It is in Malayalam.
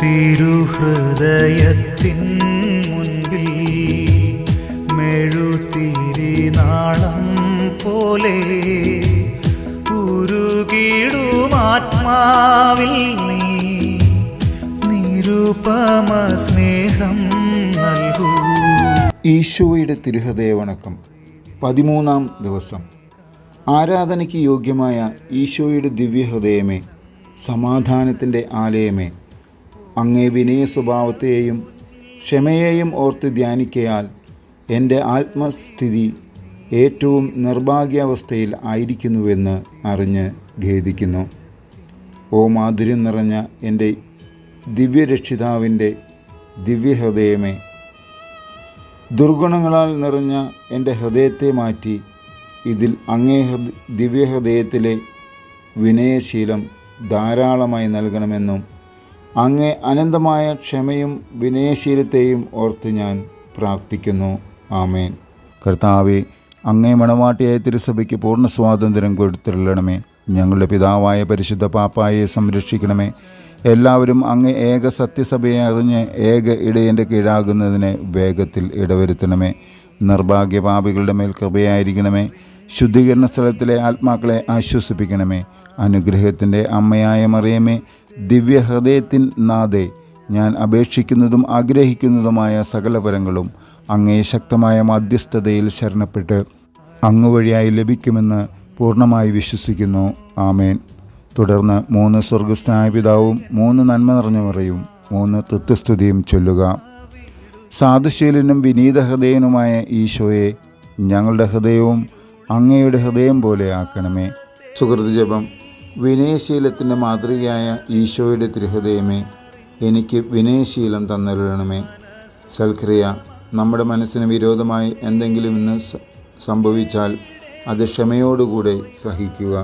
തിരുഹൃദയത്തിൻ മുൻപിൽ മെഴുതിരിനാളം പോലെ ഉരുകിടുമാത്മാവിൽ നീ നിരുപമ സ്നേഹം നൽകൂ. ഈശോയുടെ തിരുഹൃദയ വണക്കം 13-ാം ദിവസം. ആരാധനയ്ക്ക് യോഗ്യമായ ഈശോയുടെ ദിവ്യഹൃദയമേ, സമാധാനത്തിൻ്റെ ആലയമേ, അങ്ങേ വിനയ സ്വഭാവത്തെയും ക്ഷമയെയും ഓർത്ത് ധ്യാനിക്കയാൽ എൻ്റെ ആത്മസ്ഥിതി ഏറ്റവും നിർഭാഗ്യാവസ്ഥയിൽ ആയിരിക്കുന്നുവെന്ന് അറിഞ്ഞ് ഖേദിക്കുന്നു. ഓ മാധുര്യം നിറഞ്ഞ എൻ്റെ ദിവ്യരക്ഷിതാവിൻ്റെ ദിവ്യഹൃദയമേ, ദുർഗുണങ്ങളാൽ നിറഞ്ഞ എൻ്റെ ഹൃദയത്തെ മാറ്റി ഇതിൽ അങ്ങേ ദിവ്യഹൃദയത്തിലെ വിനയശീലം ധാരാളമായി നൽകണമെന്നും അങ്ങേ അനന്തമായ ക്ഷമയും വിനയശീലത്തെയും ഓർത്ത് ഞാൻ പ്രാർത്ഥിക്കുന്നു. ആമേൻ. കർത്താവേ, അങ്ങേ മണവാട്ടിയായ തിരുസഭയ്ക്ക് പൂർണ്ണ സ്വാതന്ത്ര്യം കൊടുത്തിരളണമേ. ഞങ്ങളുടെ പിതാവായ പരിശുദ്ധ പാപ്പായെ സംരക്ഷിക്കണമേ. എല്ലാവരും അങ്ങ് ഏക സത്യസഭയെ അറിഞ്ഞ് ഏക ഇടയൻ്റെ കീഴാകുന്നതിന് വേഗത്തിൽ ഇടവരുത്തണമേ. നിർഭാഗ്യപാപികളുടെ മേൽ കൃപയായിരിക്കണമേ. ശുദ്ധീകരണ സ്ഥലത്തിലെ ആത്മാക്കളെ ആശ്വസിപ്പിക്കണമേ. അനുഗ്രഹത്തിൻ്റെ അമ്മയായ മറിയമേ, ദിവ്യഹൃദയത്തിൻ നാഥേ, ഞാൻ അപേക്ഷിക്കുന്നതും ആഗ്രഹിക്കുന്നതുമായ സകല വരങ്ങളും അങ്ങേ ശക്തമായ മധ്യസ്ഥതയിൽ ശരണപ്പെട്ട് അങ്ങ് വഴിയായി ലഭിക്കുമെന്ന് പൂർണ്ണമായി വിശ്വസിക്കുന്നു. ആമേൻ. തുടർന്ന് 3 സ്വർഗസ്ഥനായ പിതാവും 3 നന്മ നിറഞ്ഞ മറിയും 3 തൃത്വസ്തുതിയും ചൊല്ലുക. സാധുശീലനും വിനീത ഹൃദയനുമായ ഈശോയെ, ഞങ്ങളുടെ ഹൃദയവും അങ്ങയുടെ ഹൃദയം പോലെ ആക്കണമേ. സുഹൃത്ത് ജപം. വിനയശീലത്തിൻ്റെ മാതൃകയായ ഈശോയുടെ തിരുഹൃദയമേ, എനിക്ക് വിനയശീലം തന്നരുളണമേ. സൽക്രിയ. നമ്മുടെ മനസ്സിന് വിരോധമായി എന്തെങ്കിലും ഇന്ന് സംഭവിച്ചാൽ അത് ക്ഷമയോടുകൂടെ സഹിക്കുക.